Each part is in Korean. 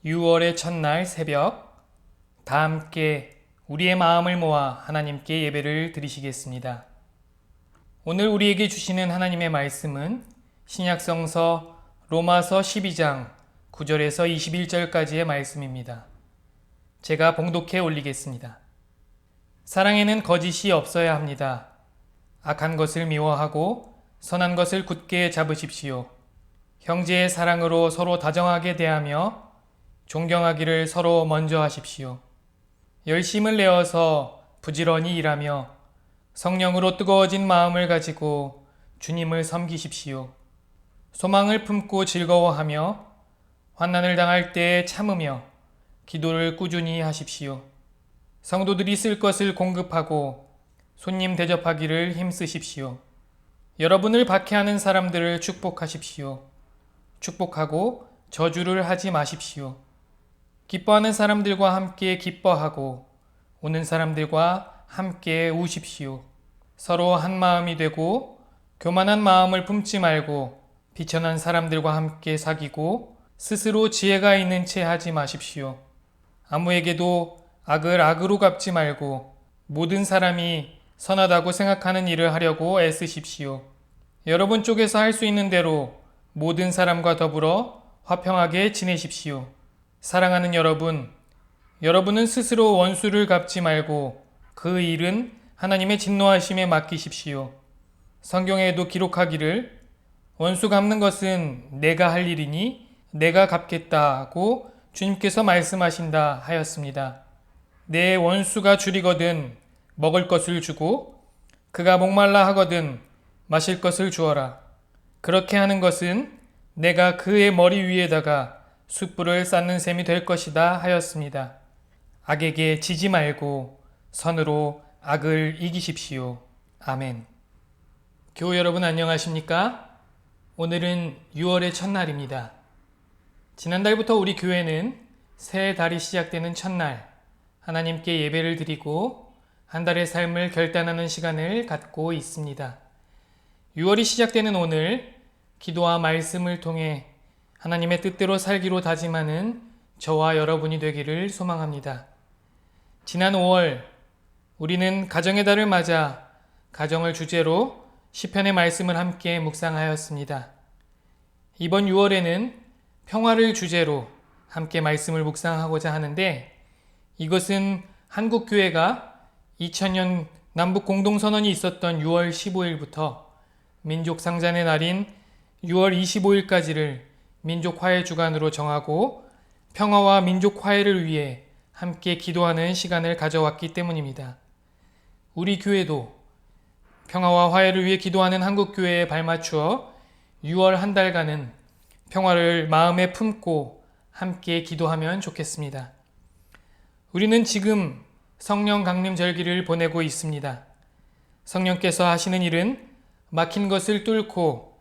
6월의 첫날 새벽, 다 함께 우리의 마음을 모아 하나님께 예배를 드리시겠습니다. 오늘 우리에게 주시는 하나님의 말씀은 신약성서 로마서 12장 9절에서 21절까지의 말씀입니다. 제가 봉독해 올리겠습니다. 사랑에는 거짓이 없어야 합니다. 악한 것을 미워하고 선한 것을 굳게 잡으십시오. 형제의 사랑으로 서로 다정하게 대하며 존경하기를 서로 먼저 하십시오. 열심을 내어서 부지런히 일하며 성령으로 뜨거워진 마음을 가지고 주님을 섬기십시오. 소망을 품고 즐거워하며 환난을 당할 때 참으며 기도를 꾸준히 하십시오. 성도들이 쓸 것을 공급하고 손님 대접하기를 힘쓰십시오. 여러분을 박해하는 사람들을 축복하십시오. 축복하고 저주를 하지 마십시오. 기뻐하는 사람들과 함께 기뻐하고 우는 사람들과 함께 우십시오. 서로 한 마음이 되고 교만한 마음을 품지 말고 비천한 사람들과 함께 사귀고 스스로 지혜가 있는 채 하지 마십시오. 아무에게도 악을 악으로 갚지 말고 모든 사람이 선하다고 생각하는 일을 하려고 애쓰십시오. 여러분 쪽에서 할 수 있는 대로 모든 사람과 더불어 화평하게 지내십시오. 사랑하는 여러분, 여러분은 스스로 원수를 갚지 말고 그 일은 하나님의 진노하심에 맡기십시오. 성경에도 기록하기를 원수 갚는 것은 내가 할 일이니 내가 갚겠다고 주님께서 말씀하신다 하였습니다. 내 원수가 줄이거든 먹을 것을 주고 그가 목말라 하거든 마실 것을 주어라. 그렇게 하는 것은 내가 그의 머리 위에다가 숯불을 쌓는 셈이 될 것이다 하였습니다. 악에게 지지 말고 선으로 악을 이기십시오. 아멘. 교우 여러분 안녕하십니까? 오늘은 6월의 첫날입니다. 지난달부터 우리 교회는 새 달이 시작되는 첫날 하나님께 예배를 드리고 한 달의 삶을 결단하는 시간을 갖고 있습니다. 6월이 시작되는 오늘 기도와 말씀을 통해 하나님의 뜻대로 살기로 다짐하는 저와 여러분이 되기를 소망합니다. 지난 5월 우리는 가정의 달을 맞아 가정을 주제로 시편의 말씀을 함께 묵상하였습니다. 이번 6월에는 평화를 주제로 함께 말씀을 묵상하고자 하는데 이것은 한국교회가 2000년 남북공동선언이 있었던 6월 15일부터 민족상잔의 날인 6월 25일까지를 민족화해 주간으로 정하고 평화와 민족화해를 위해 함께 기도하는 시간을 가져왔기 때문입니다. 우리 교회도 평화와 화해를 위해 기도하는 한국교회에 발맞추어 6월 한 달간은 평화를 마음에 품고 함께 기도하면 좋겠습니다. 우리는 지금 성령 강림 절기를 보내고 있습니다. 성령께서 하시는 일은 막힌 것을 뚫고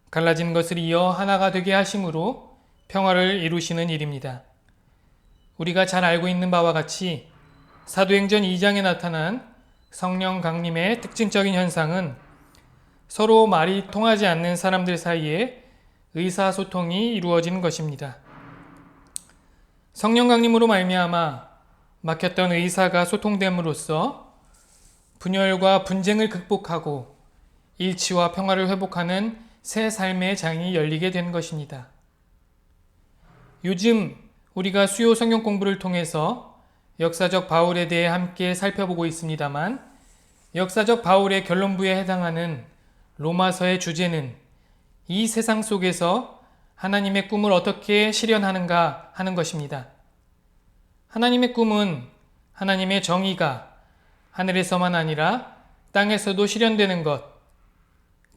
갈라진 것을 이어 하나가 되게 하심으로 평화를 이루시는 일입니다. 우리가 잘 알고 있는 바와 같이 사도행전 2장에 나타난 성령 강림의 특징적인 현상은 서로 말이 통하지 않는 사람들 사이에 의사소통이 이루어지는 것입니다. 성령 강림으로 말미암아 막혔던 의사가 소통됨으로써 분열과 분쟁을 극복하고 일치와 평화를 회복하는 새 삶의 장이 열리게 된 것입니다. 요즘 우리가 수요 성경 공부를 통해서 역사적 바울에 대해 함께 살펴보고 있습니다만 역사적 바울의 결론부에 해당하는 로마서의 주제는 이 세상 속에서 하나님의 꿈을 어떻게 실현하는가 하는 것입니다. 하나님의 꿈은 하나님의 정의가 하늘에서만 아니라 땅에서도 실현되는 것,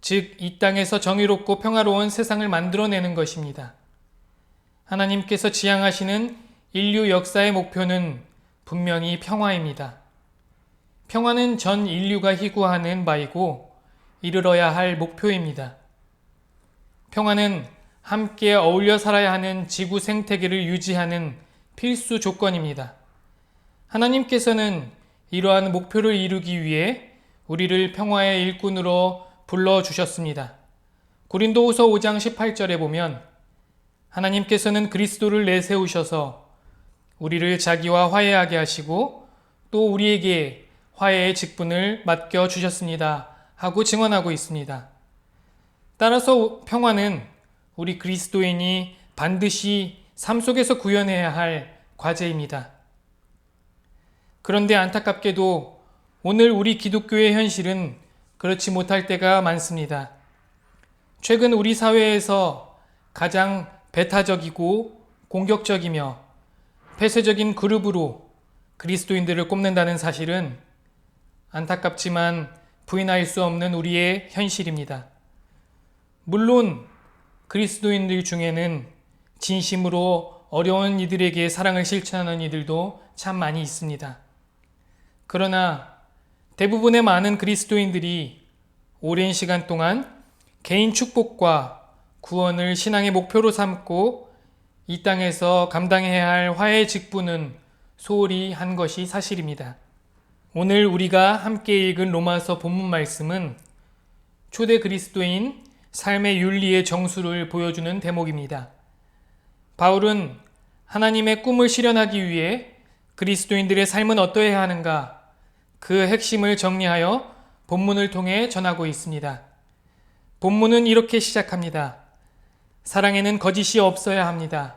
즉 이 땅에서 정의롭고 평화로운 세상을 만들어내는 것입니다. 하나님께서 지향하시는 인류 역사의 목표는 분명히 평화입니다. 평화는 전 인류가 희구하는 바이고 이르러야 할 목표입니다. 평화는 함께 어울려 살아야 하는 지구 생태계를 유지하는 필수 조건입니다. 하나님께서는 이러한 목표를 이루기 위해 우리를 평화의 일꾼으로 불러주셨습니다. 고린도후서 5장 18절에 보면 하나님께서는 그리스도를 내세우셔서 우리를 자기와 화해하게 하시고 또 우리에게 화해의 직분을 맡겨 주셨습니다 하고 증언하고 있습니다. 따라서 평화는 우리 그리스도인이 반드시 삶 속에서 구현해야 할 과제입니다. 그런데 안타깝게도 오늘 우리 기독교의 현실은 그렇지 못할 때가 많습니다. 최근 우리 사회에서 가장 배타적이고 공격적이며 폐쇄적인 그룹으로 그리스도인들을 꼽는다는 사실은 안타깝지만 부인할 수 없는 우리의 현실입니다. 물론 그리스도인들 중에는 진심으로 어려운 이들에게 사랑을 실천하는 이들도 참 많이 있습니다. 그러나 대부분의 많은 그리스도인들이 오랜 시간 동안 개인 축복과 구원을 신앙의 목표로 삼고 이 땅에서 감당해야 할 화해의 직분은 소홀히 한 것이 사실입니다. 오늘 우리가 함께 읽은 로마서 본문 말씀은 초대 그리스도인 삶의 윤리의 정수를 보여주는 대목입니다. 바울은 하나님의 꿈을 실현하기 위해 그리스도인들의 삶은 어떠해야 하는가 그 핵심을 정리하여 본문을 통해 전하고 있습니다. 본문은 이렇게 시작합니다. 사랑에는 거짓이 없어야 합니다.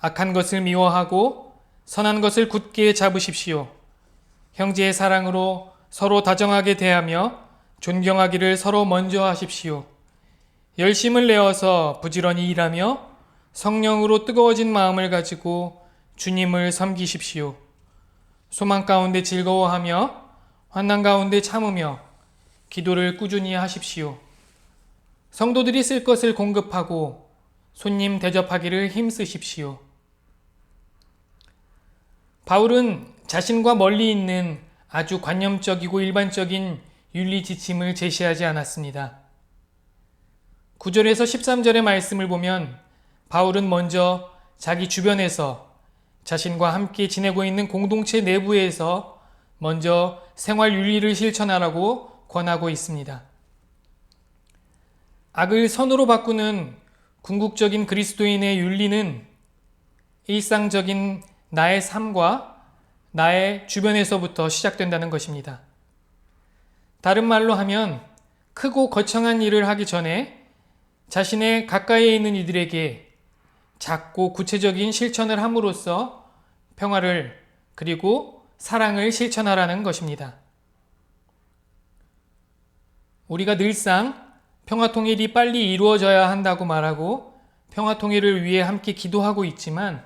악한 것을 미워하고 선한 것을 굳게 잡으십시오. 형제의 사랑으로 서로 다정하게 대하며 존경하기를 서로 먼저 하십시오. 열심을 내어서 부지런히 일하며 성령으로 뜨거워진 마음을 가지고 주님을 섬기십시오. 소망 가운데 즐거워하며 환난 가운데 참으며 기도를 꾸준히 하십시오. 성도들이 쓸 것을 공급하고 손님 대접하기를 힘쓰십시오. 바울은 자신과 멀리 있는 아주 관념적이고 일반적인 윤리 지침을 제시하지 않았습니다. 9절에서 13절의 말씀을 보면 바울은 먼저 자기 주변에서 자신과 함께 지내고 있는 공동체 내부에서 먼저 생활 윤리를 실천하라고 권하고 있습니다. 악을 선으로 바꾸는 궁극적인 그리스도인의 윤리는 일상적인 나의 삶과 나의 주변에서부터 시작된다는 것입니다. 다른 말로 하면 크고 거창한 일을 하기 전에 자신의 가까이에 있는 이들에게 작고 구체적인 실천을 함으로써 평화를 그리고 사랑을 실천하라는 것입니다. 우리가 늘상 평화통일이 빨리 이루어져야 한다고 말하고 평화통일을 위해 함께 기도하고 있지만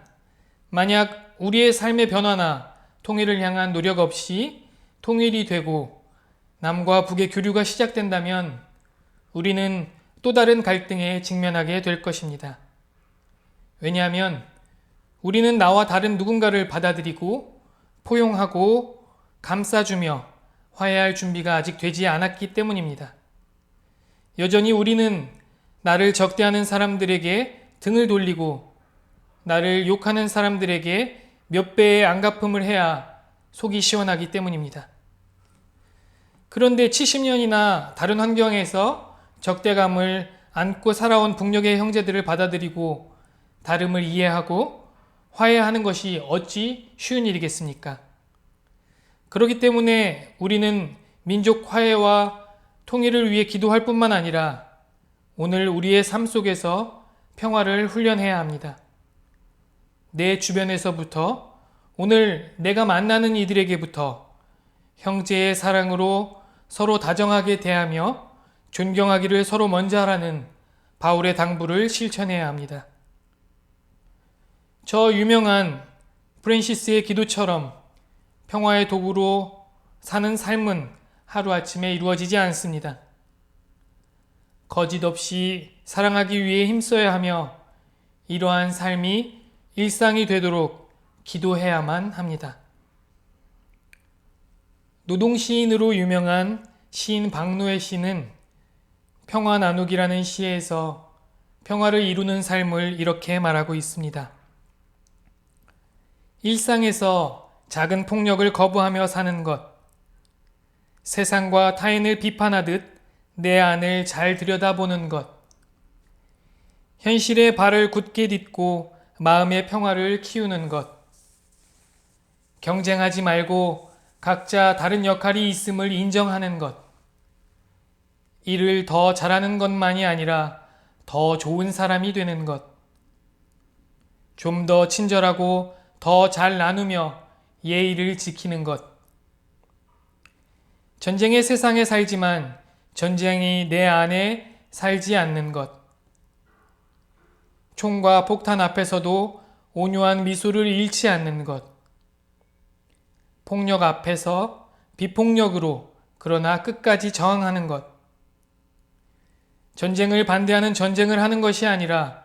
만약 우리의 삶의 변화나 통일을 향한 노력 없이 통일이 되고 남과 북의 교류가 시작된다면 우리는 또 다른 갈등에 직면하게 될 것입니다. 왜냐하면 우리는 나와 다른 누군가를 받아들이고 포용하고 감싸주며 화해할 준비가 아직 되지 않았기 때문입니다. 여전히 우리는 나를 적대하는 사람들에게 등을 돌리고 나를 욕하는 사람들에게 몇 배의 안갚음을 해야 속이 시원하기 때문입니다. 그런데 70년이나 다른 환경에서 적대감을 안고 살아온 북녘의 형제들을 받아들이고 다름을 이해하고 화해하는 것이 어찌 쉬운 일이겠습니까? 그렇기 때문에 우리는 민족 화해와 통일을 위해 기도할 뿐만 아니라 오늘 우리의 삶 속에서 평화를 훈련해야 합니다. 내 주변에서부터 오늘 내가 만나는 이들에게부터 형제의 사랑으로 서로 다정하게 대하며 존경하기를 서로 먼저 하라는 바울의 당부를 실천해야 합니다. 저 유명한 프랜시스의 기도처럼 평화의 도구로 사는 삶은 하루아침에 이루어지지 않습니다. 거짓 없이 사랑하기 위해 힘써야 하며 이러한 삶이 일상이 되도록 기도해야만 합니다. 노동시인으로 유명한 시인 박노해 씨는 평화 나누기라는 시에서 평화를 이루는 삶을 이렇게 말하고 있습니다. 일상에서 작은 폭력을 거부하며 사는 것, 세상과 타인을 비판하듯 내 안을 잘 들여다보는 것, 현실의 발을 굳게 딛고 마음의 평화를 키우는 것, 경쟁하지 말고 각자 다른 역할이 있음을 인정하는 것. 일을 더 잘하는 것만이 아니라 더 좋은 사람이 되는 것. 좀 더 친절하고 더 잘 나누며 예의를 지키는 것. 전쟁의 세상에 살지만 전쟁이 내 안에 살지 않는 것. 총과 폭탄 앞에서도 온유한 미소를 잃지 않는 것. 폭력 앞에서 비폭력으로 그러나 끝까지 저항하는 것. 전쟁을 반대하는 전쟁을 하는 것이 아니라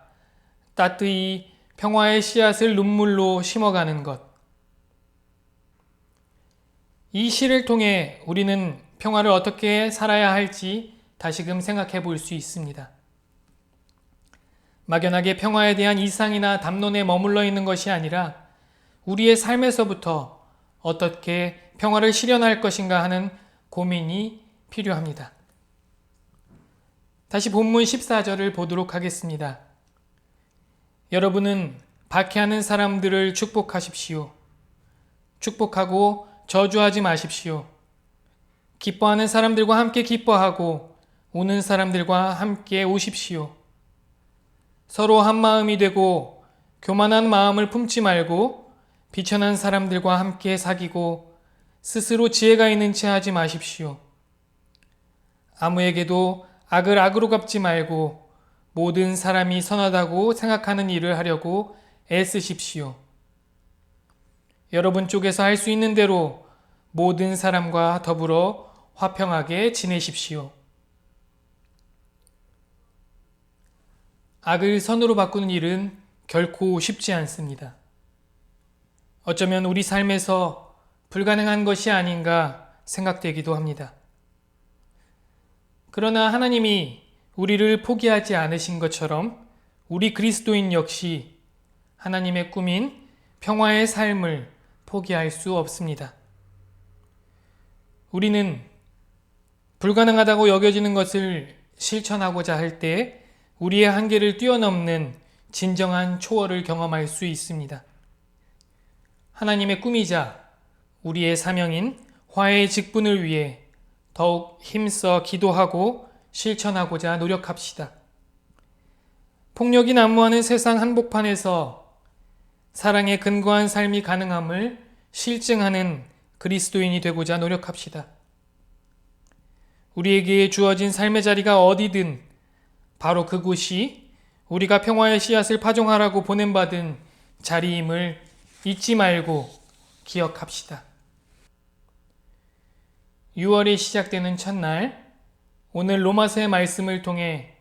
따뜻히 평화의 씨앗을 눈물로 심어가는 것. 이 시를 통해 우리는 평화를 어떻게 살아야 할지 다시금 생각해 볼 수 있습니다. 막연하게 평화에 대한 이상이나 담론에 머물러 있는 것이 아니라 우리의 삶에서부터 어떻게 평화를 실현할 것인가 하는 고민이 필요합니다. 다시 본문 14절을 보도록 하겠습니다. 여러분은 박해하는 사람들을 축복하십시오. 축복하고 저주하지 마십시오. 기뻐하는 사람들과 함께 기뻐하고 우는 사람들과 함께 우십시오. 서로 한 마음이 되고 교만한 마음을 품지 말고 비천한 사람들과 함께 사귀고 스스로 지혜가 있는 채 하지 마십시오. 아무에게도 악을 악으로 갚지 말고 모든 사람이 선하다고 생각하는 일을 하려고 애쓰십시오. 여러분 쪽에서 할 수 있는 대로 모든 사람과 더불어 화평하게 지내십시오. 악을 선으로 바꾸는 일은 결코 쉽지 않습니다. 어쩌면 우리 삶에서 불가능한 것이 아닌가 생각되기도 합니다. 그러나 하나님이 우리를 포기하지 않으신 것처럼 우리 그리스도인 역시 하나님의 꿈인 평화의 삶을 포기할 수 없습니다. 우리는 불가능하다고 여겨지는 것을 실천하고자 할 때 우리의 한계를 뛰어넘는 진정한 초월을 경험할 수 있습니다. 하나님의 꿈이자 우리의 사명인 화해의 직분을 위해 더욱 힘써 기도하고 실천하고자 노력합시다. 폭력이 난무하는 세상 한복판에서 사랑에 근거한 삶이 가능함을 실증하는 그리스도인이 되고자 노력합시다. 우리에게 주어진 삶의 자리가 어디든 바로 그곳이 우리가 평화의 씨앗을 파종하라고 보냄받은 자리임을 잊지 말고 기억합시다. 6월이 시작되는 첫날, 오늘 로마서의 말씀을 통해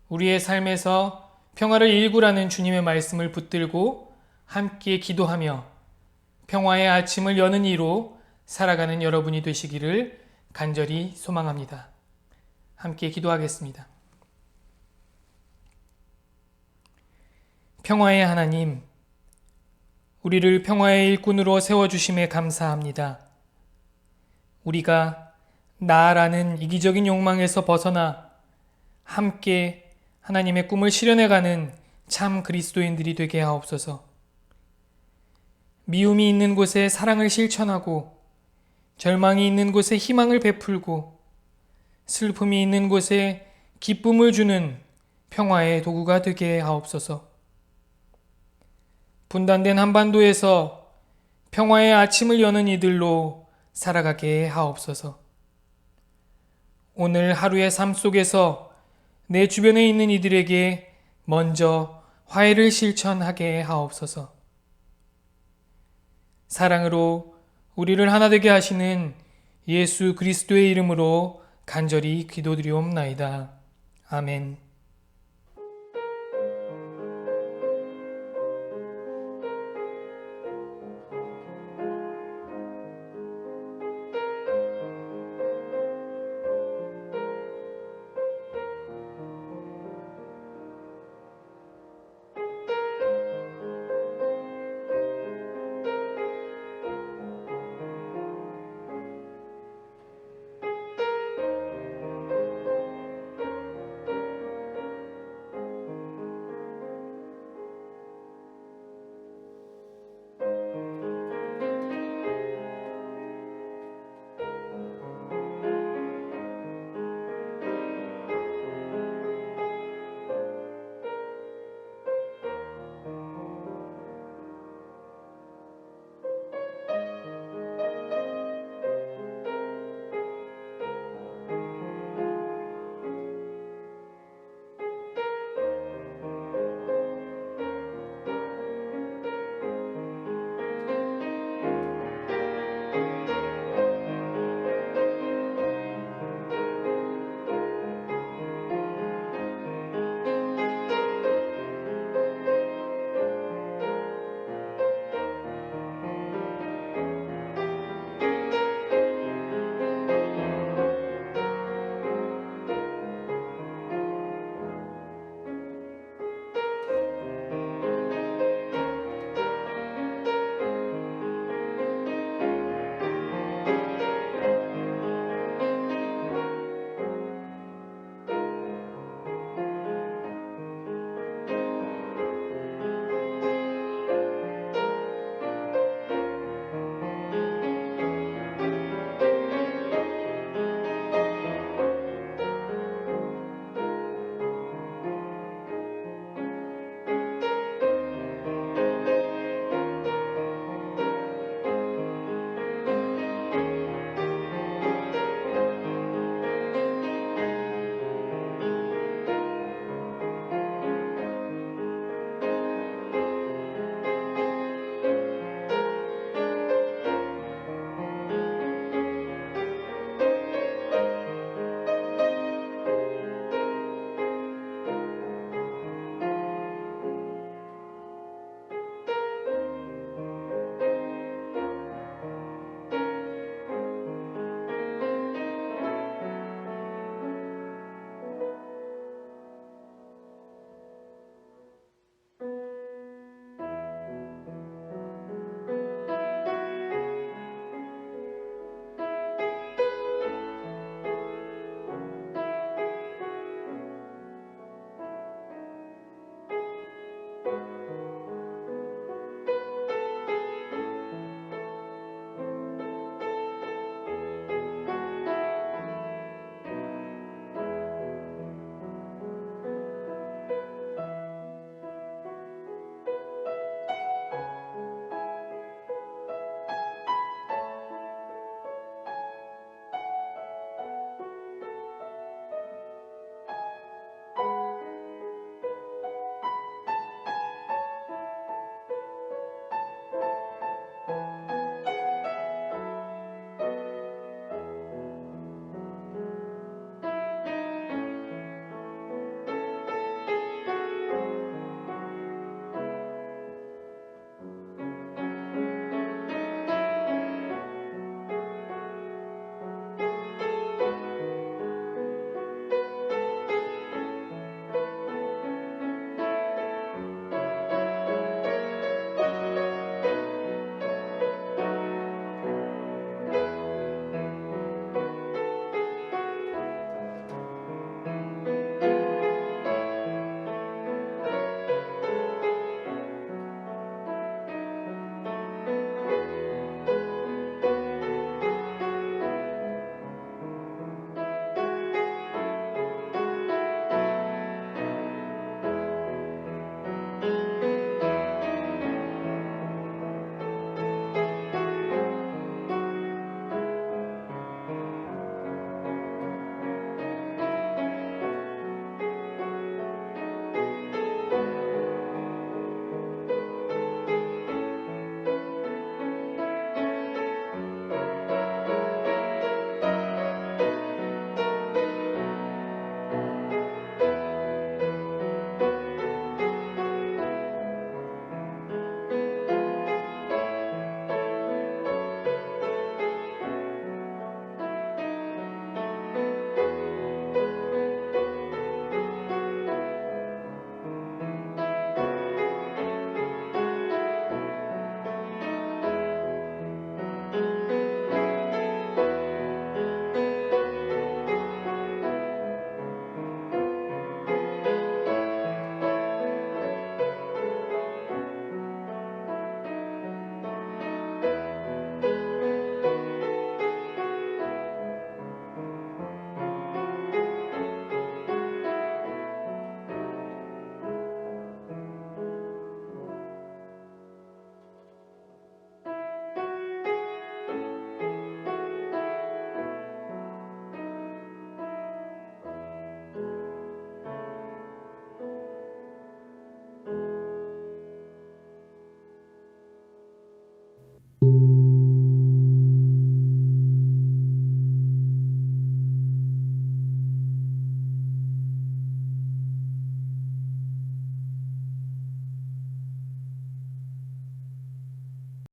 우리의 삶에서 평화를 일구라는 주님의 말씀을 붙들고 함께 기도하며 평화의 아침을 여는 이로 살아가는 여러분이 되시기를 간절히 소망합니다. 함께 기도하겠습니다. 평화의 하나님, 우리를 평화의 일꾼으로 세워주심에 감사합니다. 우리가 나라는 이기적인 욕망에서 벗어나 함께 하나님의 꿈을 실현해가는 참 그리스도인들이 되게 하옵소서. 미움이 있는 곳에 사랑을 실천하고 절망이 있는 곳에 희망을 베풀고 슬픔이 있는 곳에 기쁨을 주는 평화의 도구가 되게 하옵소서. 분단된 한반도에서 평화의 아침을 여는 이들로 살아가게 하옵소서. 오늘 하루의 삶 속에서 내 주변에 있는 이들에게 먼저 화해를 실천하게 하옵소서. 사랑으로 우리를 하나 되게 하시는 예수 그리스도의 이름으로 간절히 기도드리옵나이다. 아멘.